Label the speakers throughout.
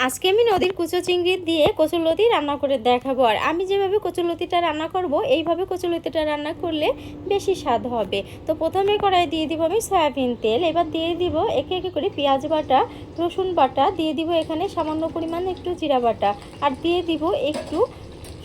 Speaker 1: আজকে আমি নদীর কুচো চিংড়ি দিয়ে কচুরলতি রান্না করে দেখাবো। আর আমি যেভাবে কচুরলতিটা রান্না করব এইভাবে কচুরলতিটা রান্না করলে বেশি স্বাদ হবে। তো প্রথমে কড়াইয়ে দিয়ে দিব আমি সয়াবিন তেল। এবার দিয়ে দিব একে একে করে পেঁয়াজ বাটা, রসুন বাটা, দিয়ে দিব এখানে সামান্য পরিমাণ একটু জিরা বাটা, আর দিয়ে দিব একটু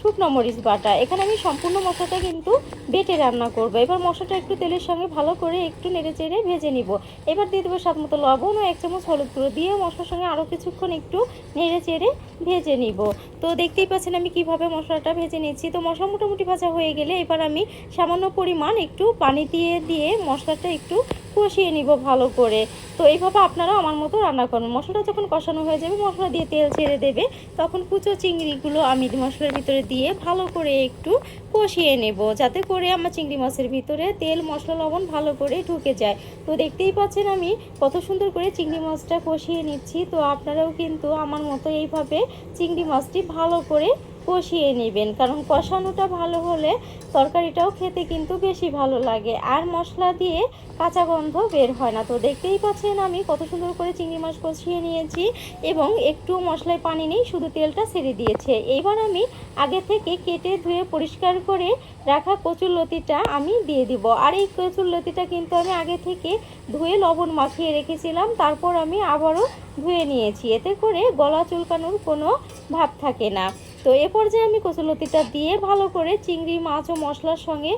Speaker 1: শুকনো মরিচ বাটা। এখানে আমি সম্পূর্ণ মশলাটা কিন্তু বেটে রান্না করব। এবার মশলাটা একটু তেলের সঙ্গে ভালো করে একটু নেড়ে চেড়ে ভেজে নিব। এবার দিয়ে দেবো স্বাদ মতো লবণ ও 1 চামচ হলুদ গুঁড়ো, দিয়ে মশলার সঙ্গে আরও কিছুক্ষণ একটু নেড়ে চেড়ে ভেজে নিব। তো দেখতেই পাচ্ছেন আমি কিভাবে মশলাটা ভেজে নিচ্ছি। তো মশলা মোটামুটি ভাজা হয়ে গেলে এবার আমি সামান্য পরিমাণ একটু পানি দিয়ে মশলাটা একটু কষিয়ে নিব ভালো করে। তো এইভাবে আপনারাও আমার মতো রান্না করুন। মশলাটা যখন কষানো হয়ে যাবে, মশলা দিয়ে তেল ছেড়ে দেবে, তখন কুচো চিংড়িগুলো আমি মশলার ভিতরে দিয়ে ভালো করে একটু কষিয়ে নেব, যাতে করে আমার চিংড়ি মাছের ভিতরে তেল, মশলা, লবণ ভালো করে ঢুকে যায়। তো দেখতেই পাচ্ছেন আমি কত সুন্দর করে চিংড়ি মাছটা কষিয়ে নিচ্ছি। তো আপনারাও কিন্তু আমার মতো এইভাবে চিংড়ি মাছটি ভালো করে কষিয়ে নেবেন, কারণ কষানোটা ভালো হলে তরকারিটাও খেতে কিন্তু বেশি ভালো লাগে, আর মশলা দিয়ে কাঁচা গন্ধ বের হয় না। তো দেখতেই পাচ্ছেন আমি কত সুন্দর করে চিংড়ি মাছ কষিয়ে নিয়েছি এবং একটু মশলায় পানি নেই, শুধু তেলটা ছেড়ে দিয়েছে। এইবার আমি আগে থেকে কেটে ধুয়ে পরিষ্কার করে রাখা কচুরলতিটা আমি দিয়ে দিব। আর এই কচুরলতিটা কিন্তু আমি আগে থেকে ধুয়ে লবণ মাখিয়ে রেখেছিলাম, তারপর আমি আবারও ধুয়ে নিয়েছি, এতে করে গলা চুলকানোর কোনো ভাব থাকে না। তো এ পর্যায়ে আমি কচুরলতিটা দিয়ে ভালো করে চিংড়ি মাছ ও মশলার সঙ্গে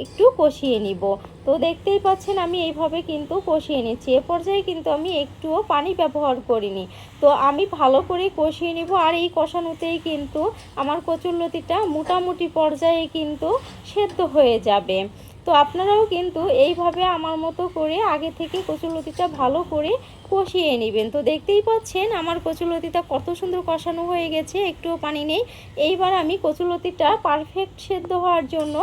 Speaker 1: একটু কষিয়ে নিব। তো দেখতেই পাচ্ছেন আমি এইভাবে কিন্তু কষিয়ে নিচ্ছি। এ পর্যায়ে কিন্তু আমি একটুও পানি ব্যবহার করিনি। তো আমি ভালো করে কষিয়ে নিব। আর এই কষানোতেই কিন্তু আমার কচুরলতিটা মোটামুটি পর্যায়ে কিন্তু সেদ্ধ হয়ে যাবে। তো আপনারাও কিন্তু এইভাবে আমার মতো করে আগে থেকে কচুরলতিটা ভালো করে কষিয়ে নেবেন। তো দেখতেই পাচ্ছেন আমার কচুরলতিটা কত সুন্দর কষানো হয়ে গেছে, একটুও পানি নেই। এইবার আমি কচুরলতিটা পারফেক্ট সেদ্ধ হওয়ার জন্য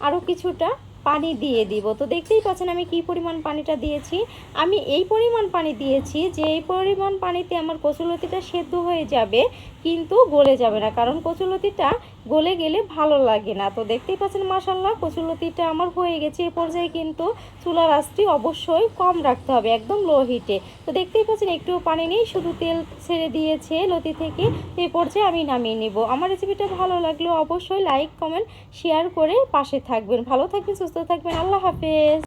Speaker 1: আরও কিছুটা পানি দিয়ে দিব। তো দেখতেই পাচ্ছেন আমি কি পরিমাণ পানিটা দিয়েছি। আমি এই পরিমাণ পানি দিয়েছি যে এই পরিমাণ পানিতে আমার কচুরলতিটা সেদ্ধ হয়ে যাবে, কিন্তু গলে যাবে না, কারণ কচুরলতিটা গলে গেলে ভালো লাগে না। তো দেখতেই পাচ্ছেন মাশাআল্লাহ কচুরলতিটা আমার হয়ে গেছে। এই পর্যায়ে কিন্তু চুলার আঁচটি অবশ্যই কম রাখতে হবে, একদম লো হিটে। তো দেখতেই পাচ্ছেন একটুও পানি নেই, শুধু তেল ছেড়ে দিয়েছে লতি থেকে। এই পর্যায়ে আমি নামিয়ে নেব। আমার রেসিপিটা ভালো লাগলে অবশ্যই লাইক, কমেন্ট, শেয়ার করে পাশে থাকবেন। ভালো থাকবেন, সুস্থ থাকবেন। আল্লাহ হাফেজ।